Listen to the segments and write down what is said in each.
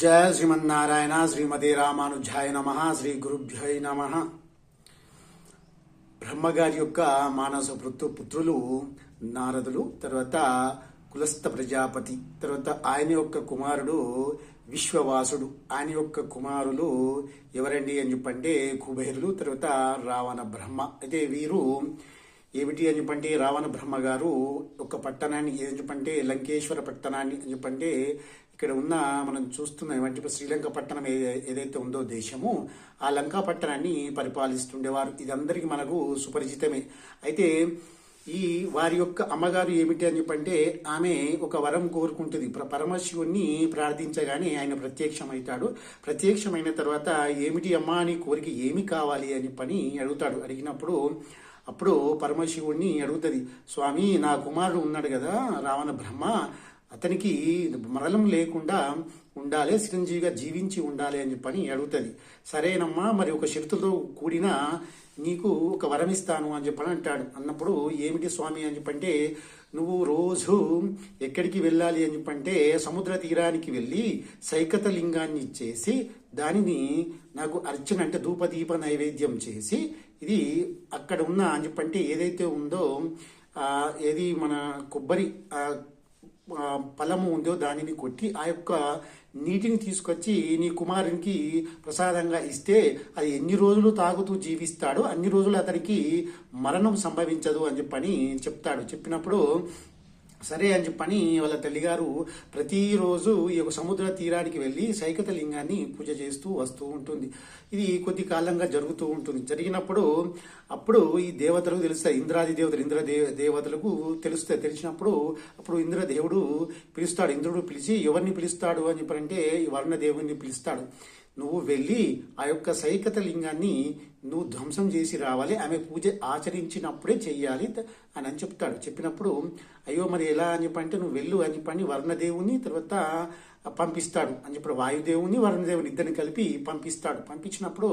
జయ శ్రీమన్నారాయణ. శ్రీమతి రామానుజాయ నమ. శ్రీ గురుభ్యోయ్ నమ. బ్రహ్మగారి యొక్క మానస పుత్రులు నారదులు, తర్వాత కులస్థ ప్రజాపతి, తర్వాత ఆయన యొక్క కుమారుడు విశ్వవాసుడు. ఆయన యొక్క కుమారులు ఎవరండి అని చెప్పంటే కుబేరులు, తర్వాత రావణ బ్రహ్మ. అయితే వీరు ఏమిటి అని చెప్పంటే రావణ బ్రహ్మ గారు ఒక పట్టణాన్ని ఏం చెప్పంటే లంకేశ్వర పట్టణాన్ని అని చెప్పంటే ఇక్కడ ఉన్న మనం చూస్తున్నాం అంటే శ్రీలంక పట్టణం ఏదైతే ఉందో దేశము, ఆ లంకా పట్టణాన్ని పరిపాలిస్తుండేవారు. ఇది అందరికీ మనకు సుపరిచితమే. అయితే ఈ వారి యొక్క అమ్మగారు ఏమిటి అని చెప్పంటే ఆమె ఒక వరం కోరుకుంటుంది. పరమశివుణ్ణి ప్రార్థించగానే ఆయన ప్రత్యక్షమవుతాడు. ప్రత్యక్షమైన తర్వాత ఏమిటి అమ్మా అని కోరిక ఏమి కావాలి అని చెప్పని అడుగుతాడు. అడిగినప్పుడు అప్పుడు పరమశివుణ్ణి అడుగుతుంది, స్వామి నా కుమారుడు ఉన్నాడు కదా రావణ బ్రహ్మ, అతనికి మరణం లేకుండా ఉండాలి, చిరంజీవిగా జీవించి ఉండాలి అని చెప్పని అడుగుతుంది. సరేనమ్మా, మరి ఒక షరతుతో కూడిన నీకు ఒక వరం ఇస్తాను అని చెప్పని అంటాడు. అన్నప్పుడు ఏమిటి స్వామి అని చెప్పంటే నువ్వు రోజు ఎక్కడికి వెళ్ళాలి అని చెప్పంటే సముద్ర తీరానికి వెళ్ళి సైకత లింగాన్ని ఇచ్చేసి దానిని నాకు అర్చన అంటే ధూపదీప నైవేద్యం చేసి ఇది అక్కడ ఉన్న అని చెప్పంటే ఏదైతే ఉందో ఏది మన కొబ్బరి ఫలము ఉందో దానిని కొట్టి ఆ యొక్క నీటిని తీసుకొచ్చి నీ కుమారునికి ప్రసాదంగా ఇస్తే అది ఎన్ని రోజులు తాగుతూ జీవిస్తాడో అన్ని రోజులు అతనికి మరణం సంభవించదు అని చెప్పని చెప్తాడు. చెప్పినప్పుడు సరే అని చెప్పని వాళ్ళ తల్లిగారు ప్రతిరోజు ఈ యొక్క సముద్ర తీరానికి వెళ్ళి సైకత లింగాన్ని పూజ చేస్తూ వస్తూ ఉంటుంది. ఇది కొద్ది కాలంగా జరుగుతూ ఉంటుంది. జరిగినప్పుడు అప్పుడు ఈ దేవతలకు తెలుస్తాయి, ఇంద్రాది దేవతలు దేవతలకు తెలుస్తాయి. తెలిసినప్పుడు అప్పుడు ఇంద్రదేవుడు పిలుస్తాడు. ఇంద్రుడు పిలిచి ఎవరిని పిలుస్తాడు అని చెప్పారంటే ఈ వర్ణదేవుని పిలుస్తాడు. నువ్వు వెళ్ళి ఆ యొక్క సైకత లింగాన్ని నువ్వు ధ్వంసం చేసి రావాలి, ఆమె పూజ ఆచరించినప్పుడే చెయ్యాలి అని చెప్తాడు. చెప్పినప్పుడు అయ్యో మరి ఎలా అని చెప్పంటే నువ్వు వెళ్ళు అని చెప్పని వర్ణదేవుని తర్వాత పంపిస్తాడు అని చెప్పి వాయుదేవుని వర్ణదేవుని ఇద్దరిని కలిపి పంపిస్తాడు. పంపించినప్పుడు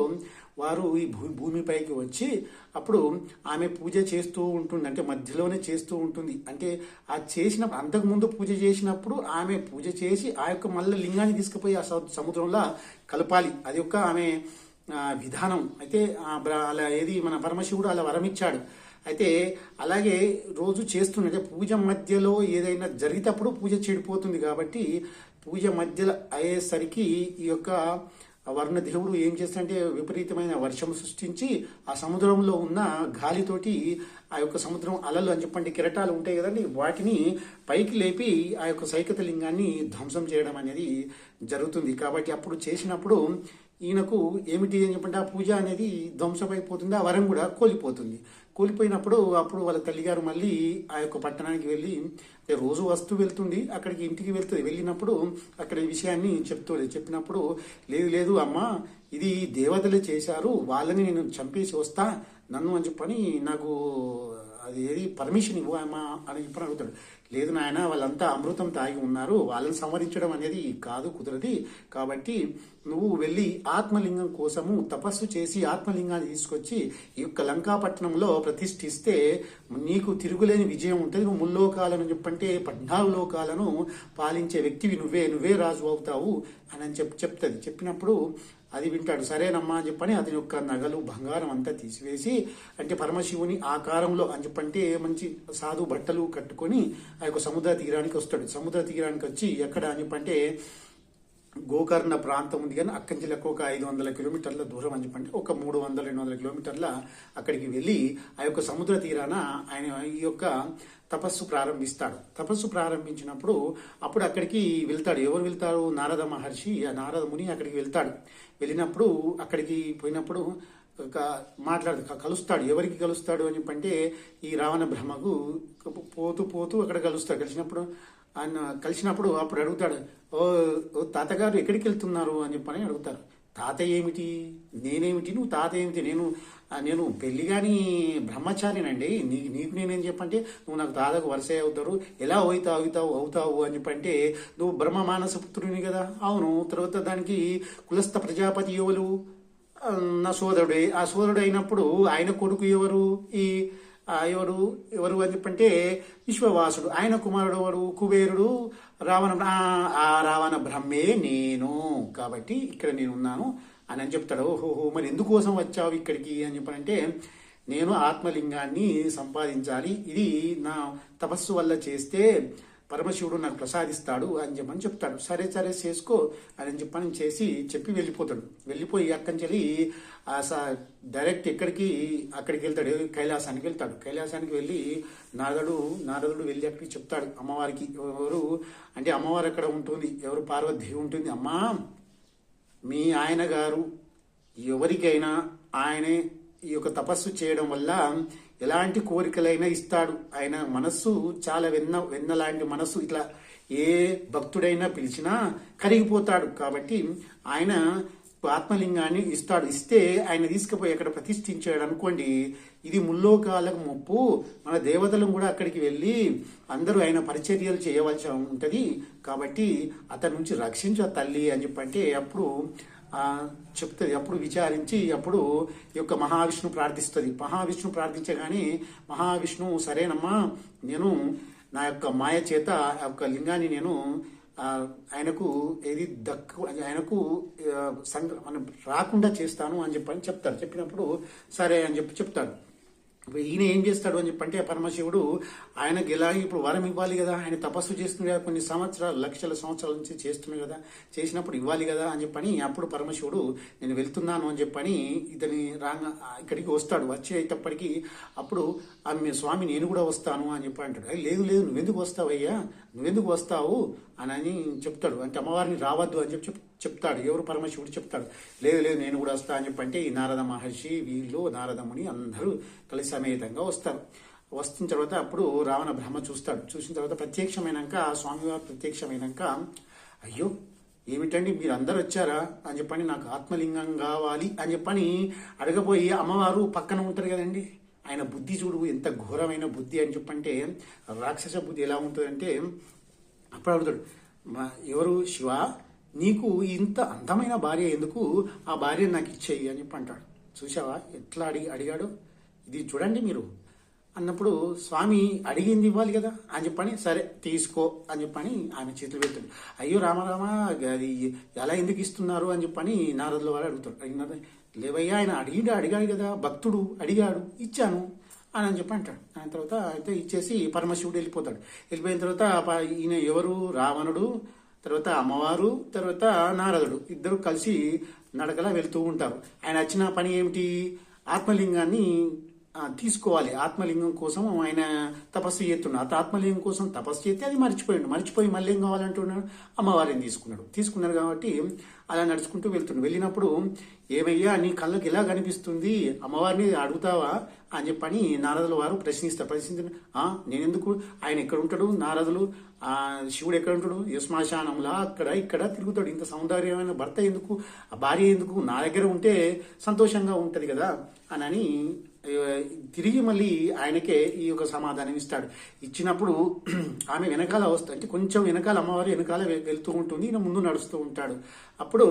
వారు ఈ భూమిపైకి వచ్చి అప్పుడు ఆమె పూజ చేస్తూ ఉంటుంది. అంటే మధ్యలోనే చేస్తూ ఉంటుంది. అంటే ఆ చేసినప్పుడు అంతకుముందు పూజ చేసినప్పుడు ఆమె పూజ చేసి ఆ యొక్క మళ్ళీ లింగాన్ని తీసుకుపోయి ఆ సముద్రంలో కలపాలి. అది యొక్క ఆమె విధానం. అయితే అలా ఏది మన పరమశివుడు అలా వరమిచ్చాడు. అయితే అలాగే రోజు చేస్తుండే పూజ మధ్యలో ఏదైనా జరిగేటప్పుడు పూజ చెడిపోతుంది కాబట్టి పూజ మధ్యలో అయ్యేసరికి ఈ యొక్క వర్ణదేవుడు ఏం చేస్తాడంటే విపరీతమైన వర్షం సృష్టించి ఆ సముద్రంలో ఉన్న గాలితోటి ఆ యొక్క సముద్రం అలలు అని చెప్పండి కెరటాలు ఉంటాయి కదండి, వాటిని పైకి లేపి ఆ యొక్క సైకత లింగాన్ని ధ్వంసం చేయడం అనేది జరుగుతుంది. కాబట్టి అప్పుడు చేసినప్పుడు ఈయనకు ఏమిటి అని చెప్పంటే ఆ పూజ అనేది ధ్వంసమైపోతుంది, ఆ వరం కూడా కూలిపోయినప్పుడు అప్పుడు వాళ్ళ తల్లిగారు మళ్ళీ ఆ యొక్క పట్టణానికి వెళ్ళి రోజు వస్తూ వెళ్తుంది, అక్కడికి ఇంటికి వెళ్తుంది. వెళ్ళినప్పుడు అక్కడ ఈ విషయాన్ని చెప్పినప్పుడు లేదు అమ్మా ఇది దేవతలే చేశారు, వాళ్ళని నేను చంపేసి వస్తా నన్ను అని చెప్పని నాకు అది ఏది పర్మిషన్ ఇవ్వమ్మా అని చెప్పని అడుగుతాడు. లేదు నాయన, వాళ్ళంతా అమృతం తాగి ఉన్నారు, వాళ్ళని సంవరించడం అనేది కుదరది. కాబట్టి నువ్వు వెళ్ళి ఆత్మలింగం కోసము తపస్సు చేసి ఆత్మలింగాన్ని తీసుకొచ్చి ఈ యొక్క లంకాపట్నంలో ప్రతిష్ఠిస్తే నీకు తిరుగులేని విజయం ఉంటుంది. నువ్వు ముల్లోకాలను చెప్పంటే 14 లోకాలను పాలించే వ్యక్తివి, నువ్వే రాజు అవుతావు అని చెప్తుంది. చెప్పినప్పుడు అది వింటాడు. సరేనమ్మా అని చెప్పని అతని యొక్క నగలు బంగారం అంతా తీసివేసి అంటే పరమశివుని ఆకారంలో అని చెప్పంటే మంచి సాధు బట్టలు కట్టుకొని ఆ యొక్క సముద్ర తీరానికి వస్తాడు. సముద్ర తీరానికి వచ్చి ఎక్కడ అని చెప్పంటే గోకర్ణ ప్రాంతం ఉంది కానీ అక్కడి నుంచి లెక్క ఒక 500 కిలోమీటర్ల దూరం అని చెప్పంటే ఒక 300-200 కిలోమీటర్ల అక్కడికి వెళ్ళి ఆ యొక్క సముద్ర తీరాన ఆయన ఈ యొక్క తపస్సు ప్రారంభిస్తాడు. తపస్సు ప్రారంభించినప్పుడు అప్పుడు అక్కడికి వెళ్తాడు. ఎవరు వెళ్తారు? నారద మహర్షి, ఆ నారద ముని అక్కడికి వెళ్తాడు. వెళ్ళినప్పుడు అక్కడికి పోయినప్పుడు కలుస్తాడు. ఎవరికి కలుస్తాడు అని చెప్పంటే ఈ రావణ బ్రహ్మకు పోతూ అక్కడ కలుస్తాడు. కలిసినప్పుడు అప్పుడు అడుగుతాడు, ఓ తాతగారు ఎక్కడికి వెళ్తున్నారు అని చెప్పని అడుగుతారు. తాత ఏమిటి, నేనేమిటి, నువ్వు తాత ఏమిటి, నేను పెళ్లి కానీ బ్రహ్మచారినండి, నీకు నేనేం చెప్పంటే నువ్వు నాకు తాతకు వరుస అవుతారు, ఎలా అవుతావు అని చెప్పంటే నువ్వు బ్రహ్మ మానస పుత్రుని కదా. అవును. తర్వాత దానికి కులస్థ ప్రజాపతి ఎవరు? నా సోదరుడే. ఆ సోదరుడు అయినప్పుడు ఆయన కొడుకు ఎవరు? ఈ ఎవరు ఎవరు అని చెప్పంటే విశ్వవాసుడు. ఆయన కుమారుడు ఎవరు? కుబేరుడు. ఆ రావణ బ్రహ్మే నేను, కాబట్టి ఇక్కడ నేను ఉన్నాను అని చెప్తాడు. ఓహోహో, మరి ఎందుకోసం వచ్చావు ఇక్కడికి అని చెప్పాలంటే, నేను ఆత్మలింగాన్ని సంపాదించాలి, ఇది నా తపస్సు వల్ల చేస్తే పరమశివుడు నాకు ప్రసాదిస్తాడు అని చెప్పని చెప్తాడు. సరే సరే చేసుకో అని చెప్పని చెప్పి వెళ్ళిపోతాడు. వెళ్ళిపోయి అక్కడి నుంచి డైరెక్ట్ అక్కడికి వెళ్తాడు, కైలాసానికి వెళ్తాడు. కైలాసానికి వెళ్ళి నారదుడు వెళ్ళి అక్కడికి చెప్తాడు అమ్మవారికి. ఎవరు అంటే అమ్మవారు అక్కడ ఉంటుంది, ఎవరు? పార్వతీదేవి ఉంటుంది. అమ్మా, మీ ఆయన గారు ఎవరికైనా ఆయనే ఈ యొక్క తపస్సు చేయడం వల్ల ఎలాంటి కోరికలైనా ఇస్తాడు. ఆయన మనస్సు చాలా వెన్న లాంటి మనస్సు, ఇట్లా ఏ భక్తుడైనా పిలిచినా కరిగిపోతాడు. కాబట్టి ఆయన ఆత్మలింగాన్ని ఇస్తాడు. ఇస్తే ఆయన తీసుకుపోయి అక్కడ ప్రతిష్ఠించాడు అనుకోండి, ఇది ముల్లోకాలకు ముప్పు, మన దేవతలను కూడా అక్కడికి వెళ్ళి అందరూ ఆయన పరిచర్యలు చేయవలసి ఉంటుంది. కాబట్టి అతని నుంచి రక్షించు తల్లి అని చెప్పంటే అప్పుడు చెప్తుంది. అప్పుడు విచారించి అప్పుడు ఈ యొక్క మహావిష్ణు ప్రార్థిస్తుంది. మహావిష్ణు ప్రార్థించగానే మహావిష్ణు సరేనమ్మా, నేను నా యొక్క మాయ చేత ఆ యొక్క లింగాన్ని నేను ఆయనకు ఆయనకు రాకుండా చేస్తాను అని చెప్తాడు. చెప్పినప్పుడు సరే అని చెప్తాడు. ఈయన ఏం చేస్తాడు అని చెప్పంటే పరమశివుడు ఆయనకి ఎలాగే ఇప్పుడు వరం ఇవ్వాలి కదా, ఆయన తపస్సు చేస్తుంది కదా, కొన్ని సంవత్సరాలు లక్షల సంవత్సరాల నుంచి చేస్తున్నాయి కదా, చేసినప్పుడు ఇవ్వాలి కదా అని చెప్పని అప్పుడు పరమశివుడు నేను వెళ్తున్నాను అని చెప్పని ఇతని ఇక్కడికి వస్తాడు. వచ్చేటప్పటికి అప్పుడు ఆమె స్వామి నేను కూడా వస్తాను అని చెప్పి అంటాడు. లేదు లేదు, నువ్వెందుకు వస్తావయ్యా, నువ్వెందుకు వస్తావు అని చెప్తాడు. అంటే అమ్మవారిని రావద్దు అని చెప్తాడు. ఎవరు? పరమశివుడు చెప్తాడు. లేదు లేదు, నేను కూడా వస్తా అని చెప్పంటే ఈ నారద మహర్షి, వీళ్ళు నారదముని అందరూ కలిసి సమేతంగా వస్తారు. వస్తున్న తర్వాత అప్పుడు రావణ బ్రహ్మ చూస్తాడు. చూసిన తర్వాత ప్రత్యక్షమైనాక స్వామివారు ప్రత్యక్షమైనాక, అయ్యో ఏమిటండి మీరు అందరు వచ్చారా అని చెప్పని, నాకు ఆత్మలింగం కావాలి అని చెప్పని అడగబోయి అమ్మవారు పక్కన ఉంటారు కదండి. ఆయన బుద్ధి చూడు ఎంత ఘోరమైన బుద్ధి అని చెప్పంటే, రాక్షస బుద్ధి ఎలా ఉంటుందంటే, అప్పుడు అడుగుతాడు, ఎవరు? శివ, నీకు ఇంత అందమైన భార్య ఎందుకు, ఆ భార్య నాకు ఇచ్చేయి అని చెప్పి అంటాడు. చూసావా ఎట్లా అడిగాడు, ఇది చూడండి మీరు అన్నప్పుడు స్వామి అడిగింది ఇవ్వాలి కదా అని చెప్పని, సరే తీసుకో అని చెప్పని ఆమె చేతులు పెడతాడు. అయ్యో రామరామ, అది ఎలా ఎందుకు ఇస్తున్నారు అని చెప్పని నారదుల వారు అడుగుతాడు. లేవయ్యా, ఆయన అడిగాడు కదా, భక్తుడు అడిగాడు, ఇచ్చాను అని చెప్పి అంటాడు. ఆయన తర్వాత అయితే ఇచ్చేసి పరమశివుడు వెళ్ళిపోతాడు. వెళ్ళిపోయిన తర్వాత ఈయన ఎవరు? రావణుడు, తర్వాత అమ్మవారు, తర్వాత నారదుడు ఇద్దరు కలిసి నడకలా వెళ్తూ ఉంటారు. ఆయన వచ్చిన పని ఏమిటి? ఆత్మలింగాన్ని తీసుకోవాలి. ఆత్మలింగం కోసం ఆయన తపస్సు చేస్తున్నాడు. ఆత్మలింగం కోసం తపస్సు చేస్తే అది మర్చిపోయి మళ్ళీ ఏం కావాలంటున్నాడు? అమ్మవారిని తీసుకున్నారు కాబట్టి అలా నడుచుకుంటూ వెళ్ళినప్పుడు, ఏమయ్యా నీ కళ్ళకి ఎలా కనిపిస్తుంది, అమ్మవారిని అడుగుతావా అని చెప్పని నారదుల వారు ప్రశ్నించిన నేనెందుకు, ఆయన ఎక్కడ ఉంటాడు? నారదులు శివుడు ఎక్కడ ఉంటాడు? శ్మశానంలా అక్కడ ఇక్కడ తిరుగుతాడు. ఇంత సౌందర్యమైన భర్త ఎందుకు, ఆ భార్య ఎందుకు, నా దగ్గర ఉంటే సంతోషంగా ఉంటది కదా అని తిరిగి మళ్ళీ ఆయనకే ఈ యొక్క సమాధానం ఇస్తాడు. ఇచ్చినప్పుడు ఆమె వెనకాల అంటే కొంచెం వెనకాల అమ్మవారు వెనకాల వెళ్తూ ఉంటుంది, ఈయన ముందు నడుస్తూ ఉంటాడు. అప్పుడు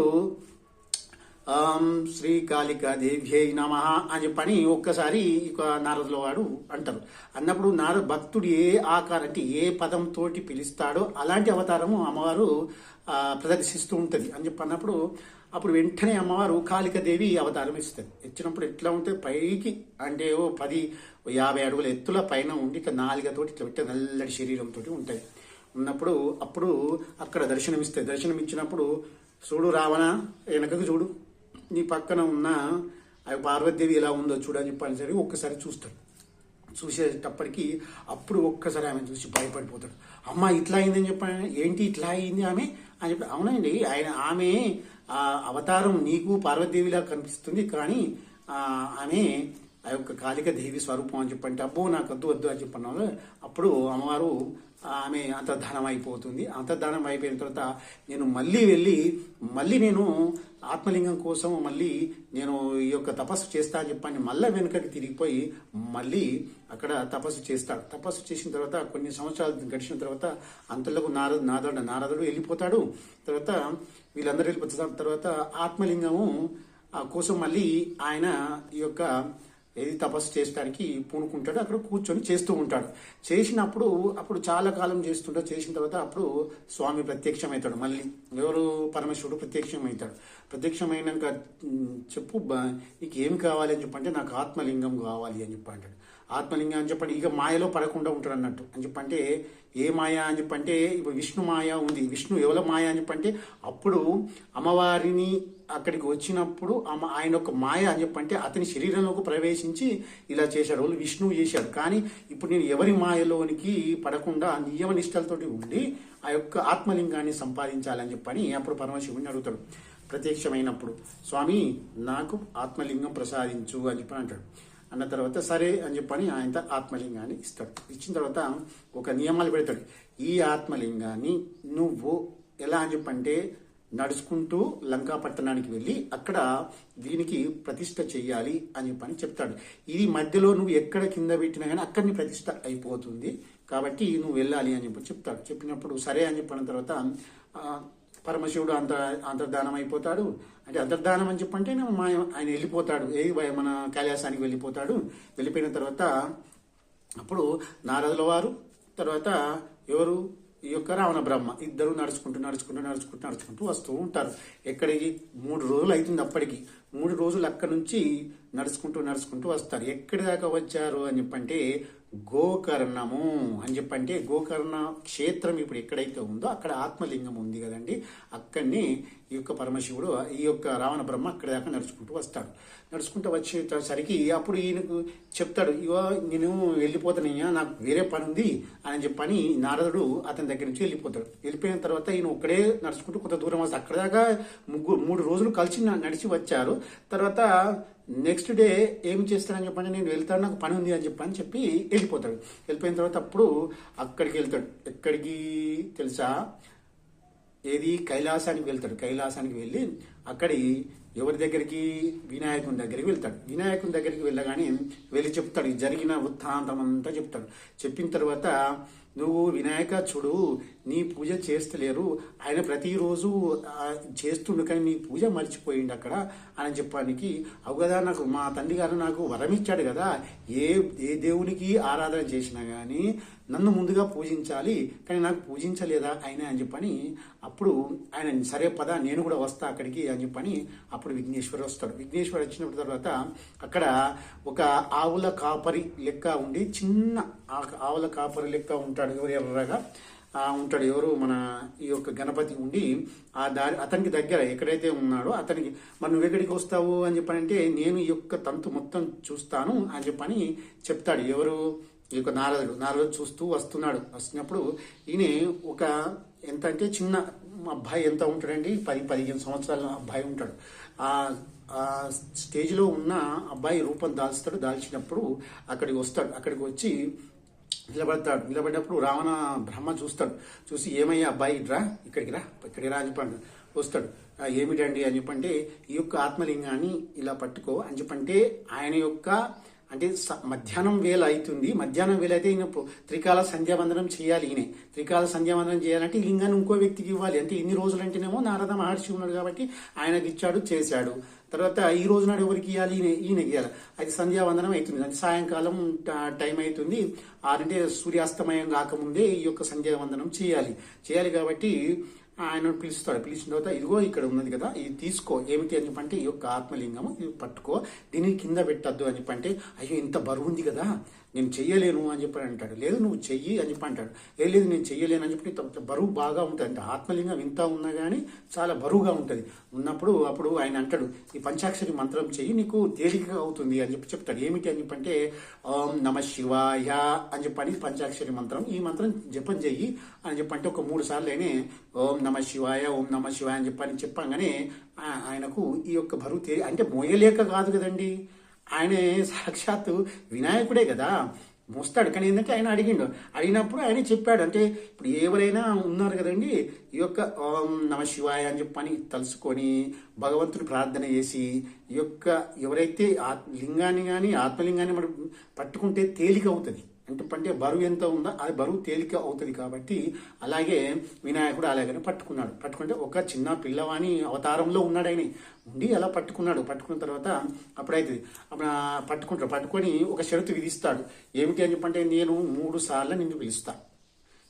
శ్రీకాళికా దేవ్యై నమః అని చెప్పని ఒక్కసారి ఇక నారదుల వాడు అంటారు. అన్నప్పుడు భక్తుడు ఏ ఆకారం అంటే ఏ పదంతో పిలుస్తాడో అలాంటి అవతారము అమ్మవారు ప్రదర్శిస్తూ ఉంటుంది అని చెప్పన్నప్పుడు, అప్పుడు వెంటనే అమ్మవారు కాళికాదేవి అవతారం ఇస్తుంది. ఇచ్చినప్పుడు ఎట్లా ఉంటుంది, పైకి అంటే 50 అడుగుల ఎత్తుల పైన ఉండి ఇట్లా నాలుగతోటి ఇట్లా పెట్టే నల్లటి శరీరంతో ఉంటుంది. ఉన్నప్పుడు అప్పుడు అక్కడ దర్శనమిస్తుంది. దర్శనం ఇచ్చినప్పుడు, చూడు రావణ, వెనకకు చూడు, నీ పక్కన ఉన్న ఆ పార్వతీదేవి ఎలా ఉందో చూడని చెప్పని సరే ఒక్కసారి చూస్తాడు. చూసేటప్పటికి అప్పుడు ఒక్కసారి ఆమె చూసి భయపడిపోతాడు. అమ్మ ఇట్లా అయిందని చెప్పాను, ఏంటి ఇట్లా అయింది ఆమె అని చెప్పి. అవునండి, ఆమె అవతారం నీకు పార్వతీదేవిలా కనిపిస్తుంది, కానీ ఆమె ఆ యొక్క కాళికాదేవి స్వరూపం అని చెప్పంటే, అబ్బో నాకు వద్దు అని చెప్పన్నాను. అప్పుడు అమ్మవారు ఆమె అంతర్ధానం అయిపోతుంది. అంతర్ధానం అయిపోయిన తర్వాత నేను మళ్ళీ నేను ఆత్మలింగం కోసం మళ్ళీ నేను ఈ యొక్క తపస్సు చేస్తా అని చెప్పని మళ్ళీ వెనుకకి తిరిగిపోయి మళ్ళీ అక్కడ తపస్సు చేస్తాడు. తపస్సు చేసిన తర్వాత కొన్ని సంవత్సరాలు గడిచిన తర్వాత అంతలోకి నారదుడు వెళ్ళిపోతాడు. తర్వాత వీళ్ళందరూ వెళ్ళిపోతారు. తర్వాత ఆత్మలింగము కోసం మళ్ళీ ఆయన ఈ యొక్క ఏది తపస్సు చేయడానికి పూనుకుంటాడు, అక్కడ కూర్చొని చేస్తూ ఉంటాడు. చేసినప్పుడు అప్పుడు చాలా కాలం చేస్తుంటాడు. చేసిన తర్వాత అప్పుడు స్వామి ప్రత్యక్షమవుతాడు. మళ్ళీ ఎవరు? పరమేశ్వరుడు ప్రత్యక్షమవుతాడు. ప్రత్యక్షమైనాక చెప్పు నీకు ఏం కావాలి అని చెప్పంటే నాకు ఆత్మలింగం కావాలి అని చెప్పి అంటాడు. ఆత్మలింగం అని చెప్పండి ఇక మాయలో పడకుండా ఉంటాడు అన్నట్టు. అని చెప్పంటే ఏ మాయ అని చెప్పంటే ఇప్పుడు విష్ణు మాయ ఉంది. విష్ణు ఎవల మాయ అని చెప్పంటే అప్పుడు అమ్మవారిని అక్కడికి వచ్చినప్పుడు ఆయన యొక్క మాయ అని చెప్పంటే అతని శరీరంలోకి ప్రవేశించి ఇలా చేశాడు. వాళ్ళు విష్ణువు చేశాడు. కానీ ఇప్పుడు నేను ఎవరి మాయలోనికి పడకుండా నియమ నిష్టలతోటి ఉండి ఆ యొక్క ఆత్మలింగాన్ని సంపాదించాలని చెప్పని అప్పుడు పరమశివుని అడుగుతాడు. ప్రత్యక్షమైనప్పుడు స్వామి నాకు ఆత్మలింగం ప్రసాదించు అని చెప్పని అంటాడు. అన్న తర్వాత సరే అని చెప్పని ఆయన ఆత్మలింగాన్ని ఇస్తాడు. ఇచ్చిన తర్వాత ఒక నియమాలు పెడతాడు. ఈ ఆత్మలింగాన్ని నువ్వు ఎలా అని చెప్పంటే నడుచుకుంటూ లంకా పట్టణానికి వెళ్ళి అక్కడ దీనికి ప్రతిష్ట చెయ్యాలి అని చెప్పని చెప్తాడు. ఇది మధ్యలో నువ్వు ఎక్కడ కింద పెట్టినా కానీ అక్కడిని ప్రతిష్ట అయిపోతుంది, కాబట్టి నువ్వు వెళ్ళాలి అని చెప్పి చెప్తాడు. చెప్పినప్పుడు సరే అని చెప్పిన తర్వాత పరమశివుడు అంతర్ధానం అయిపోతాడు. అంటే అంతర్ధానం అని చెప్పంటే ఆయన వెళ్ళిపోతాడు. మన కైలాసానికి వెళ్ళిపోతాడు. వెళ్ళిపోయిన తర్వాత అప్పుడు నారదుల వారు తర్వాత ఎవరు ఈ యొక్క రావణ బ్రహ్మ ఇద్దరు నడుచుకుంటూ వస్తూ ఉంటారు. ఎక్కడికి 3 రోజులు అవుతుంది. అప్పటికి 3 రోజులు అక్కడి నుంచి నడుచుకుంటూ వస్తారు. ఎక్కడి దాకా వచ్చారు అని చెప్పంటే గోకర్ణము అని చెప్పంటే గోకర్ణ క్షేత్రం ఇప్పుడు ఎక్కడైతే ఉందో అక్కడ ఆత్మలింగం ఉంది కదండి. అక్కడిని ఈ యొక్క పరమశివుడు ఈ యొక్క రావణ బ్రహ్మ అక్కడి దాకా నడుచుకుంటూ వస్తాడు. నడుచుకుంటూ వచ్చేసరికి అప్పుడు ఈయనకు చెప్తాడు, ఇగో నేను వెళ్ళిపోతానయ్యా, నాకు వేరే పని ఉంది అని చెప్పని నారదుడు అతని దగ్గర నుంచి వెళ్ళిపోతాడు. వెళ్ళిపోయిన తర్వాత ఈయన ఒక్కడే నడుచుకుంటూ కొంత దూరం వస్తే అక్కడ దాకా 3 రోజులు కలిసి నడిచి వచ్చారు. తర్వాత నెక్స్ట్ డే ఏం చేస్తాడని చెప్పండి, నేను వెళ్తాను, నాకు పని ఉంది అని చెప్పి వెళ్ళిపోతాడు. వెళ్ళిపోయిన తర్వాత అప్పుడు అక్కడికి వెళ్తాడు. ఎక్కడికి తెలుసా? ఏది కైలాసానికి వెళ్తాడు. కైలాసానికి వెళ్ళి అక్కడి ఎవరి దగ్గరికి? వినాయకుని దగ్గరికి వెళ్తాడు. వినాయకుని దగ్గరికి వెళ్ళగానే వెళ్ళి చెప్తాడు, జరిగిన వృత్తాంతం అంతా చెప్తాడు. చెప్పిన తర్వాత నువ్వు వినాయక చూడు, నీ పూజ చేస్తలేరు, ఆయన ప్రతిరోజు చేస్తుండు కానీ నీ పూజ మర్చిపోయిండు అక్కడ అని చెప్పడానికి. అవు కదా, నాకు మా తండ్రి గారు నాకు వరం ఇచ్చాడు కదా, ఏ దేవునికి ఆరాధన చేసినా కానీ నన్ను ముందుగా పూజించాలి, కానీ నాకు పూజించలేదా ఆయన అని చెప్పని అప్పుడు ఆయన సరే పద నేను కూడా వస్తా అక్కడికి అని చెప్పని అప్పుడు విఘ్నేశ్వరుడు వస్తాడు. విఘ్నేశ్వరుడు వచ్చిన తర్వాత అక్కడ ఒక ఆవుల కాపరి లెక్క ఉండి, చిన్న ఆవుల కాపరి లెక్క ఉంటాడు, ఎవరు ఎర్రగా ఉంటాడు, ఎవరు మన ఈ యొక్క గణపతి ఉండి ఆ దారి అతనికి దగ్గర ఎక్కడైతే ఉన్నాడో అతనికి, మరి నువ్వు ఎక్కడికి వస్తావు అని చెప్పనంటే నేను ఈ యొక్క తంతు మొత్తం చూస్తాను అని చెప్పని చెప్తాడు. ఎవరు? ఈ యొక్క నారదుడు చూస్తూ వస్తున్నప్పుడు ఈయన ఒక ఎంత అంటే చిన్న అబ్బాయి ఎంత ఉంటాడండి, 10-15 సంవత్సరాల అబ్బాయి ఉంటాడు. ఆ స్టేజ్లో ఉన్న అబ్బాయి రూపం దాల్చినప్పుడు అక్కడికి వస్తాడు. అక్కడికి వచ్చి నిలబడినప్పుడు రావణ బ్రహ్మ చూసి ఏమయ్యా అబ్బాయి ఇక్కడికి రా అని చెప్పండి. వస్తాడు. ఏమిటండి అని చెప్పంటే ఈ యొక్క ఆత్మలింగాన్ని ఇలా పట్టుకో అని చెప్పంటే ఆయన యొక్క అంటే మధ్యాహ్నం వేళ అవుతుంది. మధ్యాహ్నం వేళ అయితే ఈయన త్రికాల సంధ్యావందనం చేయాలి. త్రికాల సంధ్యావందనం చేయాలంటే ఈ లింగాన్ని ఇంకో వ్యక్తికి ఇవ్వాలి. అంటే ఇన్ని రోజులు అంటేనేమో నారద మహర్షి ఉన్నాడు కాబట్టి ఆయనకి ఇచ్చాడు, చేశాడు. తర్వాత ఈ రోజు నాడు ఎవరికి ఇవ్వాలి? ఈయనకి ఇవ్వాలి. అది సంధ్యావందనం అవుతుంది. అంటే సాయంకాలం టైం అవుతుంది. అంటే సూర్యాస్తమయం కాకముందే ఈ యొక్క సంధ్యావందనం చేయాలి కాబట్టి ఆయన పిలుస్తాడు. పిలిచిన తర్వాత ఇదిగో ఇక్కడ ఉన్నది కదా, ఇది తీసుకో. ఏమిటి అని చెప్పంటే ఈ యొక్క ఆత్మలింగము, ఇది పట్టుకో, దీన్ని కింద పెట్టద్దు అని చెప్పంటే అయ్యో ఇంత బరువు ఉంది కదా, నేను చెయ్యలేను అని చెప్పి అంటాడు. లేదు నువ్వు చెయ్యి అని చెప్పి అంటాడు. లేదు నేను చెయ్యలేను అని చెప్పి బరువు బాగా ఉంటుంది. అంటే ఆత్మలింగం ఇంత ఉన్నా కానీ చాలా బరువుగా ఉంటుంది. అప్పుడు ఆయన అంటాడు, ఈ పంచాక్షరి మంత్రం చెయ్యి, నీకు తేలికగా అవుతుంది అని చెప్తాడు. ఏమిటి అని చెప్పంటే ఓం నమ శివాయ అని చెప్పని పంచాక్షరి మంత్రం, ఈ మంత్రం జపం చెయ్యి అని చెప్పంటే ఒక 3 సార్లు అయినా ఓం నమ శివాయ అని చెప్పంగానే ఆయనకు ఈ యొక్క బరువు అంటే మోయలేక కాదు కదండి, ఆయనే సాక్షాత్తు వినాయకుడే కదా, మోస్తాడు. కానీ ఏంటంటే ఆయన అడిగినప్పుడు ఆయన చెప్పాడు. అంటే ఇప్పుడు ఎవరైనా ఉన్నారు కదండి, ఈ యొక్క ఓం నమ శివాయ అని చెప్పని తలుసుకొని భగవంతుని ప్రార్థన చేసి ఈ యొక్క ఎవరైతే లింగాన్ని కానీ ఆత్మలింగాన్ని మనం పట్టుకుంటే తేలిక అవుతుంది. అంటే బరువు ఎంత ఉందో అది బరువు తేలిక అవుతుంది కాబట్టి అలాగే వినాయకుడు అలాగనే పట్టుకుంటే ఒక చిన్న పిల్లవాని అవతారంలో ఉన్నాడు ఆయన ఉండి అలా పట్టుకున్న తర్వాత అప్పుడైతుంది అప్పుడు పట్టుకొని ఒక షరతు విధిస్తాడు. ఏమిటి అని చెప్పంటే నేను 3 సార్లు నిన్ను పిలుస్తా,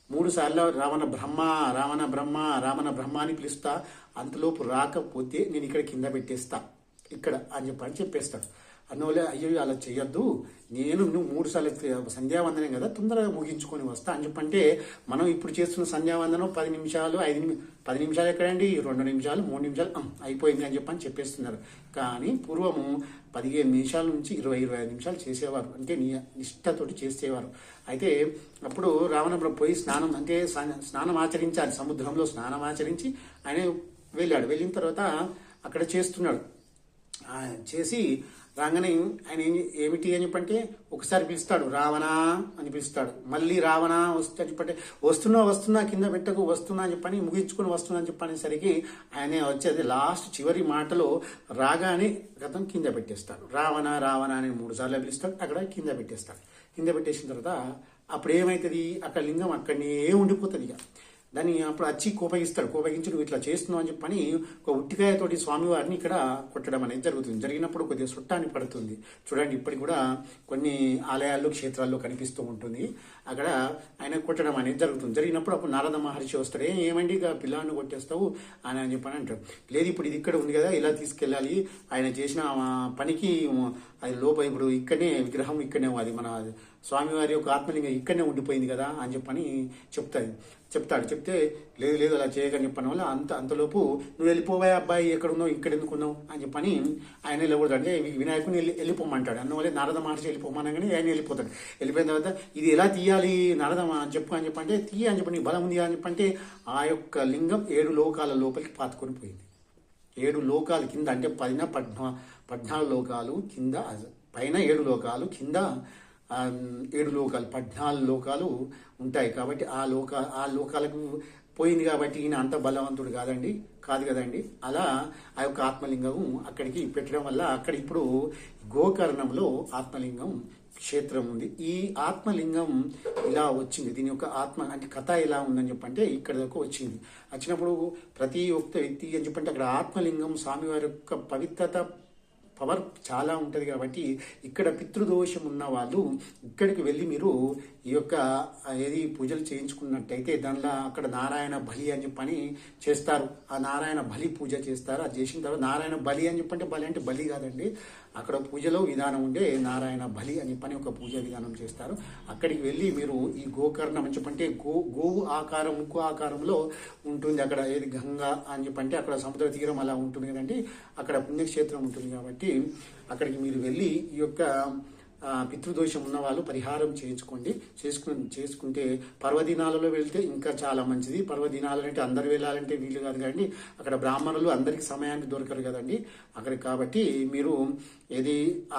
3 సార్లు రావణ బ్రహ్మ అని పిలుస్తా, అంతలోపు రాకపోతే నేను ఇక్కడ కింద పెట్టేస్తా ఇక్కడ అని చెప్పేస్తాడు. అన్నోలే అయ్యో అలా చేయొద్దు, నువ్వు 3 సార్లు సంధ్యావందనం కదా తొందరగా ముగించుకొని వస్తా అని చెప్పంటే మనం ఇప్పుడు చేస్తున్న సంధ్యావందనం 10 నిమిషాలు 10 నిమిషాలు ఎక్కడండి 2 నిమిషాలు 3 నిమిషాలు అయిపోయింది అని చెప్పేస్తున్నారు. కానీ పూర్వము 15 నిమిషాల నుంచి 20-25 నిమిషాలు చేసేవారు, అంటే నిష్టతోటి చేసేవారు. అయితే అప్పుడు రావణ పోయి స్నానం ఆచరించాలి, సముద్రంలో స్నానం ఆచరించి ఆయన వెళ్ళిన తర్వాత అక్కడ చేస్తున్నాడు. చేసి రాగానే ఆయన ఏమిటి అని చెప్పంటే ఒకసారి పిలుస్తాడు, రావణా అని పిలుస్తాడు. మళ్ళీ రావణా వస్తా చెప్పంటే వస్తున్నా కింద పెట్టకు వస్తున్నా అని చెప్పని ముగించుకొని వస్తున్నా అని చెప్పనేసరికి ఆయన వచ్చేది లాస్ట్ చివరి మాటలో రాగానే గతం కింద పెట్టేస్తాడు. రావణ అని 3 సార్లు పిలుస్తాడు, అక్కడ కింద పెట్టేస్తాడు. కింద పెట్టేసిన తర్వాత అప్పుడు ఏమవుతుంది, అక్కడ లింగం అక్కడనే ఉండిపోతుంది. ఇక దాన్ని అప్పుడు వచ్చి కోపగించి నువ్వు ఇట్లా చేస్తున్నావు అని చెప్పని ఒక ఉట్టికాయతోటి స్వామివారిని ఇక్కడ కొట్టడం అనేది జరుగుతుంది. జరిగినప్పుడు కొద్దిగా చుట్టాన్ని పడుతుంది. చూడండి ఇప్పటికి కూడా కొన్ని ఆలయాల్లో క్షేత్రాల్లో కనిపిస్తూ ఉంటుంది. అక్కడ ఆయన కొట్టడం అనేది జరుగుతుంది. జరిగినప్పుడు అప్పుడు నారద మహర్షి వస్తాడు, ఏమండి ఇక పిల్లాన్ని కొట్టేస్తావు అని చెప్పని అంటాడు. లేదు ఇప్పుడు ఇది ఇక్కడ ఉంది కదా ఇలా తీసుకెళ్ళాలి, ఆయన చేసిన పనికి అది ఇప్పుడు ఇక్కడనే విగ్రహం ఇక్కడనే అది మన స్వామివారి యొక్క ఆత్మలింగం ఇక్కడనే ఉండిపోయింది కదా అని చెప్పని చెప్తే లేదు అలా చేయకని చెప్పడం వల్ల అంతలోపు నువ్వు వెళ్ళిపోవా అబ్బాయి ఎక్కడున్నావు ఇక్కడ ఎందుకున్నావు అని చెప్పని ఆయన వెళ్ళకూడదు, అంటే వినాయకుని వెళ్ళిపోమంటాడు. అందువల్ల నారద మహర్షి వెళ్ళిపోమనగానే ఆయన వెళ్ళిపోయిన తర్వాత ఇది ఎలా తీయాలి నారద చెప్పు అని చెప్పంటే తీయ అని చెప్పని బలం ఉంది అని చెప్పంటే ఆ యొక్క లింగం 7 లోకాల లోపలికి పాతుకొని పోయింది. 7 లోకాల కింద, అంటే పైన 14 లోకాలు కింద, పైన 7 లోకాలు కింద 7 లోకాలు 14 లోకాలు ఉంటాయి. కాబట్టి ఆ లోకాలకు పోయింది. కాబట్టి ఈయన అంత బలవంతుడు కాదు కదండి. అలా ఆ యొక్క ఆత్మలింగం అక్కడికి పెట్టడం వల్ల అక్కడ ఇప్పుడు గోకర్ణంలో ఆత్మలింగం క్షేత్రం ఉంది. ఈ ఆత్మలింగం ఇలా వచ్చింది. దీని యొక్క అంటే కథ ఎలా ఉందని చెప్పంటే ఇక్కడ దాకా వచ్చినప్పుడు ప్రతి ఒక్క వ్యక్తి అని చెప్పంటే అక్కడ ఆత్మలింగం స్వామివారి యొక్క పవర్ చాలా ఉంటుంది. కాబట్టి ఇక్కడ పితృదోషం ఉన్న వాళ్ళు ఇక్కడికి వెళ్ళి మీరు ఈ యొక్క పూజలు చేయించుకున్నట్టయితే దానిలో అక్కడ నారాయణ బలి అని చెప్పని చేస్తారు. ఆ నారాయణ బలి పూజ చేస్తారు. అది చేసిన తర్వాత నారాయణ బలి అని చెప్పంటే బలి అంటే బలి కాదండి, అక్కడ పూజలో విధానం ఉండే నారాయణ బలి అని చెప్పని ఒక పూజ విధానం చేస్తారు. అక్కడికి వెళ్ళి మీరు ఈ గోకర్ణం అని చెప్పంటే గోవు ఆకారం ముక్కు ఆకారంలో ఉంటుంది. అక్కడ గంగా అని చెప్పంటే అక్కడ సముద్ర తీరం అలా ఉంటుంది కదండి, అక్కడ పుణ్యక్షేత్రం ఉంటుంది. కాబట్టి అక్కడికి మీరు వెళ్ళి ఈ యొక్క పితృదోషం ఉన్న వాళ్ళు పరిహారం చేసుకుంటే పర్వదినాలలో వెళ్తే ఇంకా చాలా మంచిది. పర్వదినాలు అంటే అందరు వెళ్ళాలంటే వీలు కాదు కదండి, అక్కడ బ్రాహ్మణులు అందరికి సమయానికి దొరకరు కదండి అక్కడికి. కాబట్టి మీరు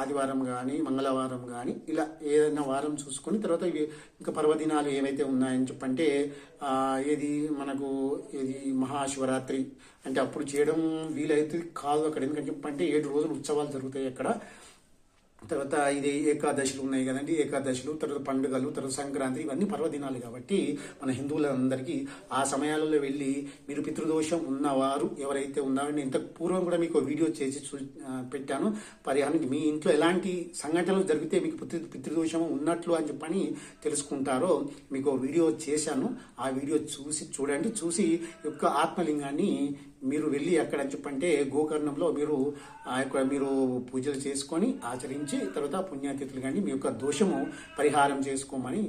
ఆదివారం కానీ మంగళవారం కానీ ఇలా ఏదైనా వారం చూసుకొని తర్వాత ఇంకా పర్వదినాలు ఏవైతే ఉన్నాయని చెప్పంటే మనకు మహాశివరాత్రి అంటే అప్పుడు చేయడం వీలైతే కాదు అక్కడ. ఎందుకంటే చెప్పంటే 7 రోజులు ఉత్సవాలు జరుగుతాయి అక్కడ. తర్వాత ఏకాదశులు ఉన్నాయి కదండి, ఏకాదశులు తర్వాత పండుగలు తర్వాత సంక్రాంతి ఇవన్నీ పర్వదినాలు. కాబట్టి మన హిందువులందరికీ ఆ సమయాలలో వెళ్ళి మీరు పితృదోషం ఉన్నవారు ఎవరైతే ఉన్నారో నేను ఇంతకు పూర్వం కూడా మీకు వీడియో చేసి పెట్టాను. పరిహారానికి మీ ఇంట్లో ఎలాంటి సంఘటనలు జరిగితే మీకు పితృదోషం ఉన్నట్లు అని చెప్పని తెలుసుకుంటారో మీకు వీడియో చేశాను. ఆ వీడియో చూసి యొక్క ఆత్మలింగాన్ని మీరు వెళ్ళి అక్కడ చెప్పంటే గోకర్ణంలో మీరు పూజలు చేసుకొని ఆచరించి తర్వాత పుణ్యాతిథులు కానీ మీ యొక్క దోషము పరిహారం చేసుకోమని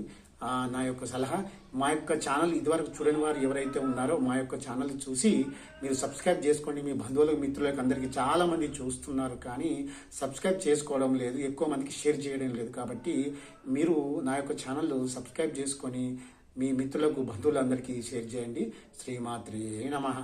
నా యొక్క సలహా. మా యొక్క ఛానల్ ఇదివరకు చూడని వారు ఎవరైతే ఉన్నారో మా యొక్క ఛానల్ చూసి మీరు సబ్స్క్రైబ్ చేసుకోండి. మీ బంధువులకు మిత్రులకు అందరికీ చాలా మంది చూస్తున్నారు కానీ సబ్స్క్రైబ్ చేసుకోవడం లేదు, ఎక్కువ మందికి షేర్ చేయడం లేదు. కాబట్టి మీరు నా యొక్క ఛానల్ సబ్స్క్రైబ్ చేసుకొని మీ మిత్రులకు బంధువులందరికీ షేర్ చేయండి. శ్రీమాత్రే నమః.